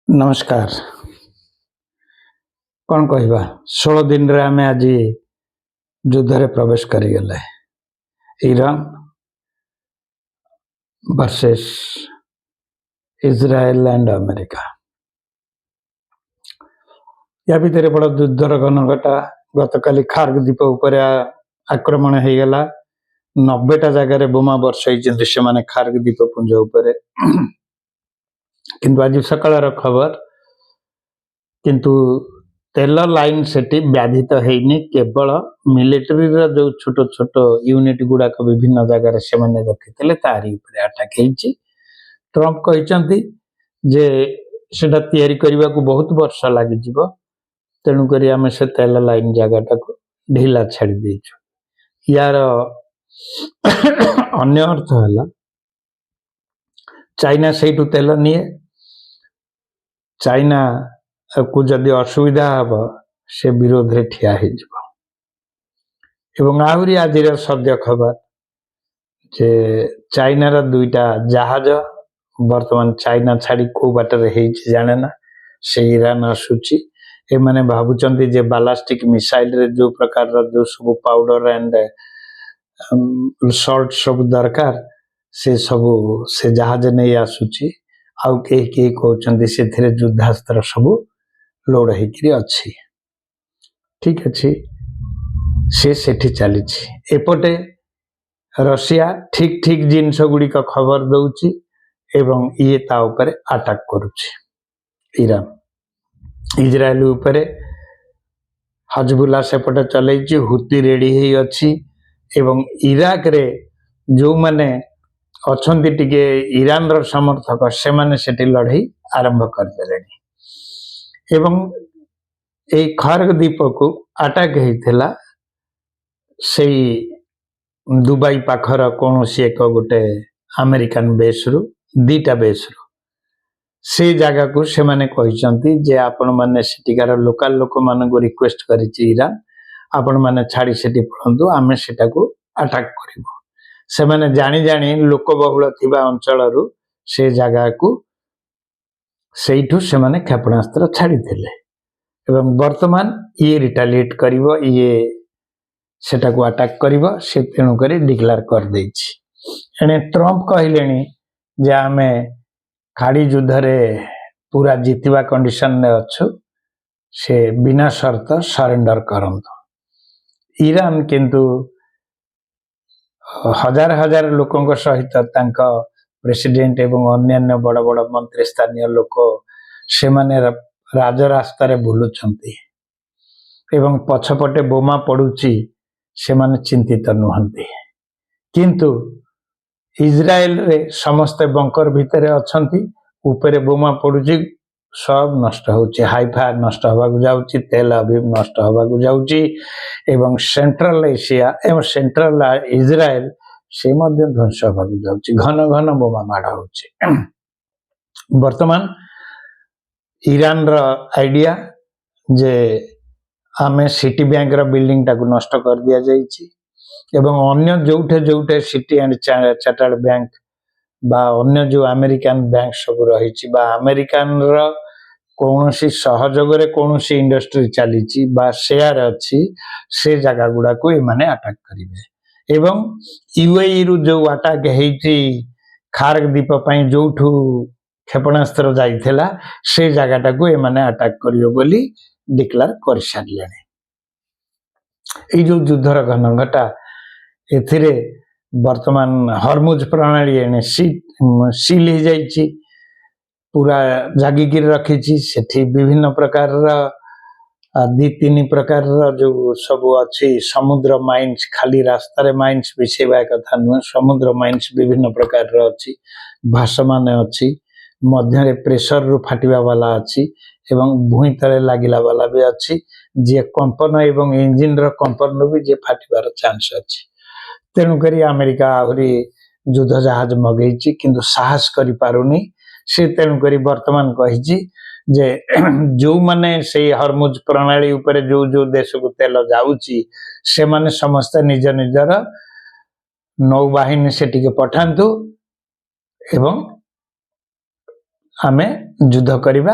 नमस्कार। कौन कहवा 16 दिन रे आमे आज युद्ध रे प्रवेश करिगले। Iran versus Israel and America. या भितर बड़ युद्धर घनघटा गतकाली खार्ग द्वीप उपर आक्रमण हो गला। 90टा जगह बोमा बर्षाई से माने खार्ग द्वीप पुंज उपर किंतु आज सकाळ खबर किंतु तेल लाइन सेठी व्याधित हैनी। केवल मिलिटरी जो छोट छोट यूनिट गुड़ाक विभिन्न जगह से मैंने रखी तारी ऊपर अटैक होइछि। ट्रम्प कहते जे सेटा तैयारी करने को बहुत वर्ष लग तेणुक आम से तेल लाइन जगह ढिला छाड़ी देचु। यार अन्य अर्थ है चाइना से तेल निए। चाइना को जदि असुविधा हम से विरोध रे ठिया एवं आहरी आज सद्य खबर जे चाइनार दुईटा जहाज वर्तमान चाइना छाड़ी को बाटर जाने ना से ईरान आसूची। एमाने भावुचंती जे बालास्टिक मिसाइल रे जो प्रकार जो सब पाउडर एंड सॉल्ट सब दरकार से सब से जहाज नहीं आसूची। आउ के कहउचंती से युद्धास्त्र सब लोड होकर अच्छी। ठीक अच्छी से सेठी चली एपटे रशिया ठीक ठीक जिनस गुड़िक खबर दौची एवं ये ता उपरे अटैक करुछि। ईरान इजराइल उपरे हजबुल्ला सेपटे चलैछि। हुती रेडी ही अच्छी एवं इराक रे जो माने अछंती टिके ईरान रो समर्थक से माने सेठी लड़ाई आरंभ कर देलेनी। एवं ए खार्ग द्वीप को अटैक होइथिला से दुबई पाखर कौन सी एक गोटे अमेरिकन बेस रु दीटा बेस रु से जगह को से माने कहिसंती जे आपण माने सेटिकार लोकल लोक मान को रिक्वेस्ट करिछि ईरान आपण माने छाड़ी सेटी पड़ंतु आमे सेटा को अटैक करिवो। से माने जानी जानी लोक बहुल थिबा अंचल रु से जगह को सेइठु से माने क्षेपणास्त्र छाड़ी थिले एवं वर्तमान ये रिटालिएट करिवो ये सेटा को अटैक करिवो से तेणु करी डिक्लेयर कर देछि। एने ट्रम्प कहलेनी जे आमे खाड़ी युद्ध रे पूरा जीतिबा कंडीशन ने अछु से बिना शर्त सरेंडर करंतु। ईरान किंतु हजार हजार लोकों सहित तांका प्रेसिडेंट एवं अन्य बड़ बड़ मंत्री स्थानीय लोक से माने राजरास्ता रे बुलुछंती एवं पछपटे बोमा पड़ुची से माने चिंतित नुहंती। किंतु इजराइल रे समस्त बंकर भितरे अछंती ऊपरे बोमा पड़ुची सब नष्ट होची। हाइफा नष्ट होबाकु जाउची, तेल अवीव नष्ट होबाकु जाउची एवं सेंट्रल एशिया एवं सेंट्रल इजराइल से मध्य ध्वंस होबाकु जाउची। घन घन बोमा माड़ा होची। वर्तमान ईरान रो आइडिया जे आमे सिटी बैंक रो बिल्डिंग टाकु नष्ट कर दिया जाइछि एवं अन्य जोठे जोठे सिटी एंड चार्टर्ड बैंक बा अन्य जो अमेरिकन बैंक सब रहिछि बा अमेरिकन रो कोनोसी सहयोग रे कोनोसी इंडस्ट्री चलीछि बा शेयर अछि से जगह गुडा को ए माने अटैक करिवे। एवं यूएई रु जो अटैक हेछि खार्ग द्वीप पई जोठु क्षेपणास्त्र जाइथिला से जगहटा को ए माने अटैक करियो बोली डिक्लेयर कर सारलेनी। ए जो युद्धर घनघटा एथिरे वर्तमान हरमुज प्रणाली एने सील हो जाइछि पूरा जागिकी रखिछि। सेठी विभिन्न प्रकार दी तीन प्रकार जो सब अच्छी समुद्र माइन्स खाली रास्ता रे माइन्स बिछेबा कथा नुह। समुद्र माइन्स विभिन्न प्रकार अच्छी भाषमान अच्छी मध्य रे प्रेशर रु फाटिबा वाला अच्छी एवं भूई तले लागिला वाला भी अच्छी जे कंपन एवं इंजिन रो कंपन भी जे फाटिबार चांस अच्छी। तेणुक अमेरिका आहरी युद्ध जहाज मगेछि किंतु साहस करि पारुनी से तेणुक वर्तमान कहिछि जे जो माने से हरमुज प्रणाली ऊपर जो जो देश को तेल जाउची से माने समस्त निज निजर नौबाहिनी से टिके पठांतु एवं आमे युद्ध करिबा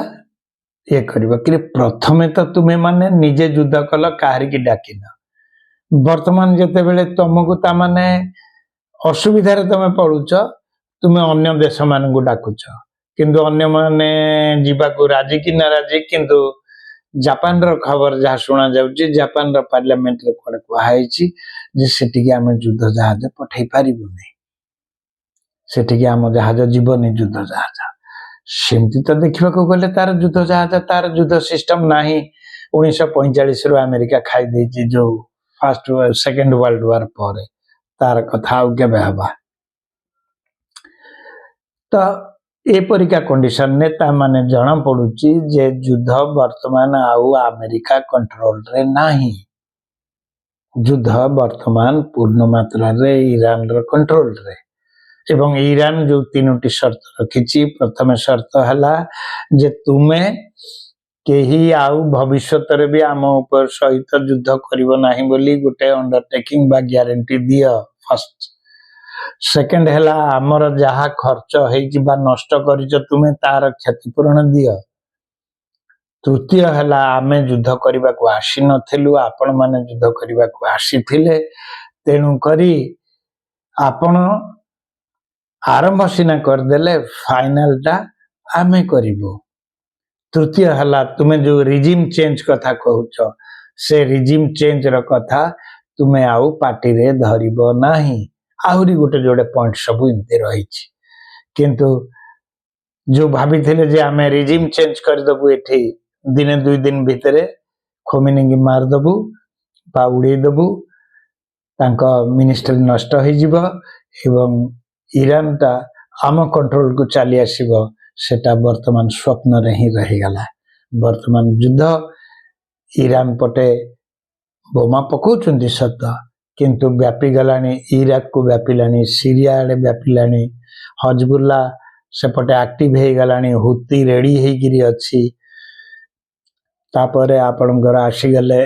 ये करबो कि प्रथमे तो तुमे माने निजे युद्ध कल काहरी की डाकिन वर्तमान जेते बेले तुमको ता माने असुविधारे तुमे पड़ुच तुमे अन्य देश मानकु डाकुच किंतु अन्य माने जीवाकू राजी कि नाराजी किंतु जापान रो खबर जहाँ शुणा जाउची जापान रो पार्लियामेंट रे कोड कुहाइची जे सेटिके आमे युद्ध जहाज पठै पारिबु नै सेटिके आम जहाज जीवनी युद्ध जहाज सेमती तो देखा गले तार युद्ध जहाज तार युद्ध सिस्टम नाही 1945 रु अमेरिका खाई देछि जो फर्स्ट सेकंड वर्ल्ड वार पर तार कथा आउ केबे हबा तो एपरिका कंडीशन ने ता माने जना पड़ुची जे युद्ध वर्तमान आउ अमेरिका कंट्रोल रे नाही युद्ध वर्तमान पूर्ण मात्रा रे ईरान रो कंट्रोल रे एवं ईरान जो तीनोटी शर्त रखिची प्रथम शर्त हला जे तुमे केही आउ भविष्यत रे भी आम ऊपर सहित युद्ध करिवो नाही बोली गोटे अंडरटेकिंग बा ग्यारंटी दियो फर्स्ट सेकंड हला आमर जहा खर्च हेछि बा नष्ट करिच तुमे तार क्षतिपूरण दियो तृतीय हला आमे युद्ध करबा को आसी नथिलु आपण माने युद्ध करबा को आसीथिले तेनु करी आपण आरंभ सीना करदेले फाइनल टा आमे करिबो तृतीय हला तुमे जो रिजिम चेंज कथा कहउछ से रिजिम चेंज रो कथा तुमे आउ पार्टी रे धरिबो नाही आहुरी गोटे जोड़े पॉइंट सब इनते रहिछि किंतु जो भाबिथिले जे आमे रिजिम चेंज कर दबु एठी दिने दुई दिन भितरे खोमिनी की मार दबु बा उड़े दबु तांका मिनिस्टर नष्ट हो जिवो एवं ईरान टा आम कंट्रोल को चली आसीबो सेटा वर्तमान स्वप्न रे ही रही गला वर्तमान युद्ध ईरान पटे बोमा पकाउछन्ती सत किंतु व्यापी गलानी इराक को व्यापिलानी सीरिया आड़े व्यापिलानी हजबुल्ला सेपटे एक्टिव हो गलानी हुती रेडी होइकिरी अछि तापरे आपणकर आसीगले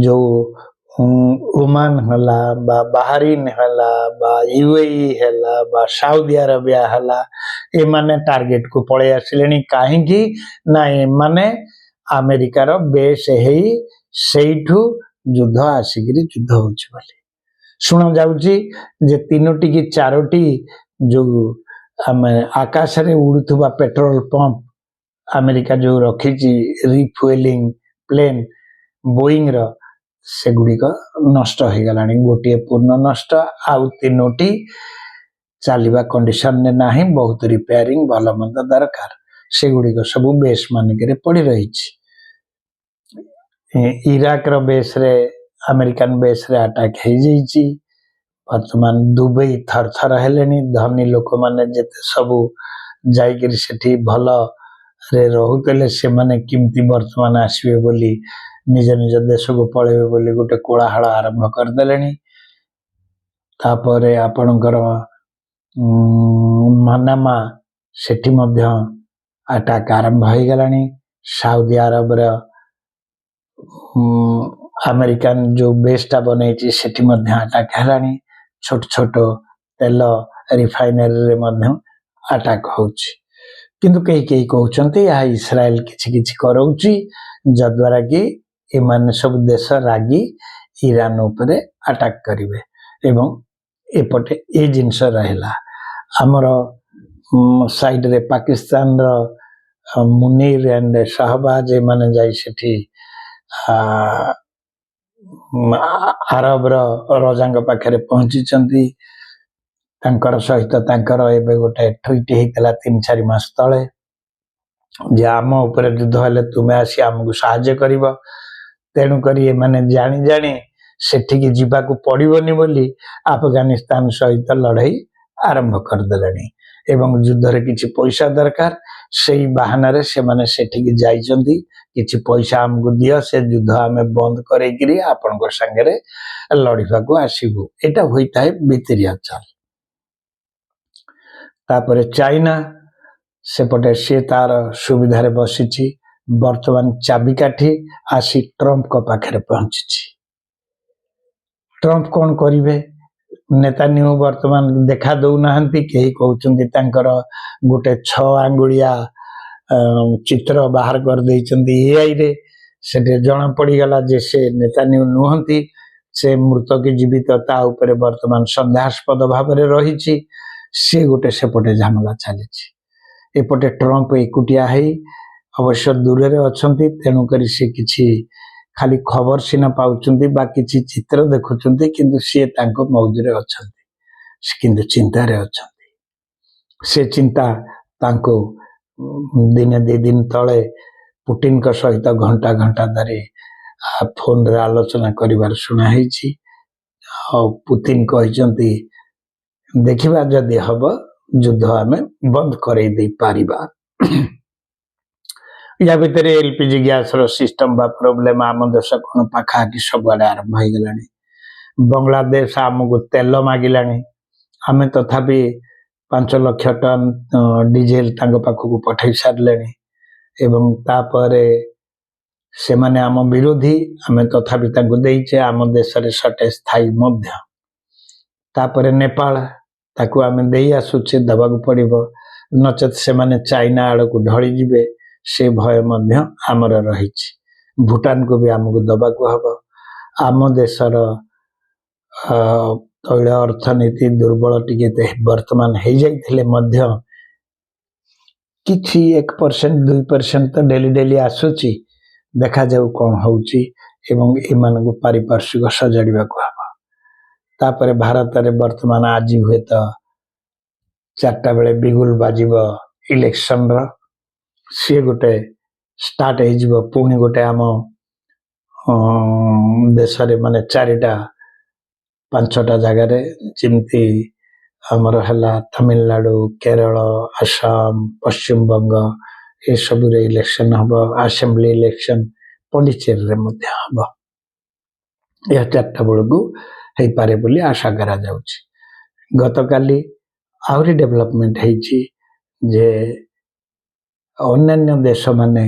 जो ओमान हला बा बाहरीन हला बा यूएई हला बा सऊदी अरेबिया हला ए माने टार्गेट को पळे आसिलेनी काहे कि ना ए माने अमेरिका रो बेस हेई सेइठू युद्ध आसिकिरी युद्ध होछि बोली सुना जाउची जे तीनोटी की चारोटी जो आमे आकाश रे उड़ुथबा पेट्रोल पंप अमेरिका जो रखिची रिफ्यूलिंग प्लेन बोइंग रो सेगुड़ी को नष्ट हो गलानी गोटे पूर्ण नष्ट आउ तीनोटी चलवा कंडीशन ने नाही बहुत रिपेयरिंग भल मंद दरकार सेगुड़ी को सब बेस मानक पड़ी रही इराक रो बेस रे अमेरिकन बेस रे अटैक हो जाइए वर्तमान दुबई थर थर हेलेनी धनी लोक माने जेते सब जाइकिरी सेठी भल रे रहुतले से माने किमती वर्तमान आसबे बोली निज निज देश को पळेबे बोली गोटे कोलाहल आरंभ कर देलेनी तापरे आपणकर मनामा सेठी मध्य अटैक आरंभ हो गलानी सऊदी अरब रे अमेरिकन जो बेसटा बनैछि सेठी मध्य अटैक हेलानी छोट छोट तेल रिफाइनरी रे मध्य अटैक होछि किंतु कई कहउछन्ती या इस्राएल किछि किछि करउछि जद्वारा कि एमान सब देश रागी ईरान उपरे अटैक करिवे एवं एपटे ए जिनस रहला हमर साइड रे पाकिस्तान रो मुनीर एंड शहबाज माने जाई सेठी अरब रो राजांग पाखरे पहुंची चंती तांकर सहित तांकर एबे गोटे ट्रीटी हेतला 3-4 मास तळे जे आम ऊपर युद्ध हेले तुमे आसी आमको साहाय्य करिवो तेणु करी माने जानी जानी सेठिकी जीवाकू पड़िबनी बोली अफगानिस्तान सहित लड़ाई आरंभ कर देलेनी एवं युद्ध रे किछि पैसा दरकार सेही बहाना रे से माने सेठिकी जाइचंती किछि पैसा हमको दियो से युद्ध आमे बंद करेकिरी आपनको संगे रे लड़िबाकू आसीबू एटा होइताय भितरिया चाल तापरे चाइना सेपटे सी तार सुविधा रे बसिछि वर्तमान चाबिकाठी आसी ट्रम्प को पाखे पहुंची ट्रम्प कौन करिवे नेतान्यू वर्तमान देखा दौ नाहंती केही कहउचंती तांकर गोटे 6 आंगुलिया चित्र बाहर कर देइचंती एआई रे सेटे जणा पड़ीगला जे से नेतान्याहू नुहंती से मृत कि जीवित ता उपरे वर्तमान संदेहास्पद भाव में रही सी गोटे सेपटे झमेला चली एपटे ट्रंप एकुटिया है अवश्य दूर रे अछंती तेणुक सी किछि खाली खबर सीना पाउचंती बा किछि चित्र देखुचंती किंतु सी तांको मौज रे अछंती किंतु चिंता रे अछंती से चिंता तांको दिने दि दिन तले पुटिन का सहित घंटा घंटा धरी फोन रे आलोचना करिवार सुना हेछि पुतिन कहचंती देखिबा जदि हब युद्ध आमे बंद करई दे पारिबा या भितर एलपीजी गैस रो सिस्टम बा प्रॉब्लम आम देश कोन पाखा कि सब आडे आरंभ हो गलानी बांग्लादेश आमको तेल मागिलानी आमे तथापि 5 लाख टन डीजेल तांको पाखକୁ पठाई सारलेनी एवं तापरे से माने आम विरोधी आमे तथापि तांको देइचे आम देश रे सटेज थाई मध्य तापरे नेपाल ताकू आमे देई आसुचे दबाक पड़िबो नचेत से माने चाइना आड़ को ढली जिबे से भय मध्य आमर रहिछि भूटान को भी आमको दबाक हबो आम देशर तैल अर्थनीति दुर्बल टिके वर्तमान हो जाइथिले मध्य किछि 1% 2% तो डेली डेली आसुची देखा जाऊ कौन होउची एवं एमानकु पारिपार्श्विक सजाड़िबा को हबो तापरे भारत रे वर्तमान आज हुए तो 4टा बेले बिगुल बाजिबो इलेक्शन रो सी गोटे स्टार्ट हो जिवो पुणी गोटे आम देश रे माने 4टा 5टा जगह रे जिमती हमर हला तमिलनाडु केरल आसाम पश्चिम बंग ये सब रे इलेक्शन हबो असेंबली इलेक्शन पॉन्डिचेरी रे मध्य हबो या 4टा बेलू हे पारे बोली आशा करा जाउची गतकाली आउरी डेवलपमेंट हेची जे अन्य देश माने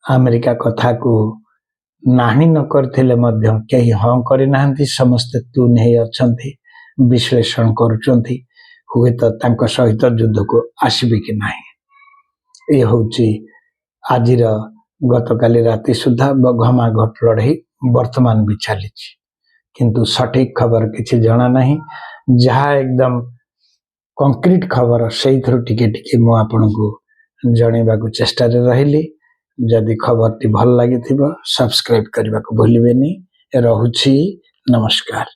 अमेरिका कथा को नाही न करथिले मध्य केही हाँ करि नाहंती समस्त तू नहीं अछंती विश्लेषण करुचंती हुए तो तांको सहित युद्ध को आसीबे कि नाही ये होची आजिर गतकाली राति सुधा घमाघट लड़ाई वर्तमान भी चली किंतु सटीक खबर किसी जना नहीं जहाँ एकदम कंक्रीट खबर से टिके टिके मु आपनको जणेबा को चेष्टा रे रहिली जदि खबर टी भल लगी सब्सक्राइब करने को भूलिबेनी रहुछि नमस्कार।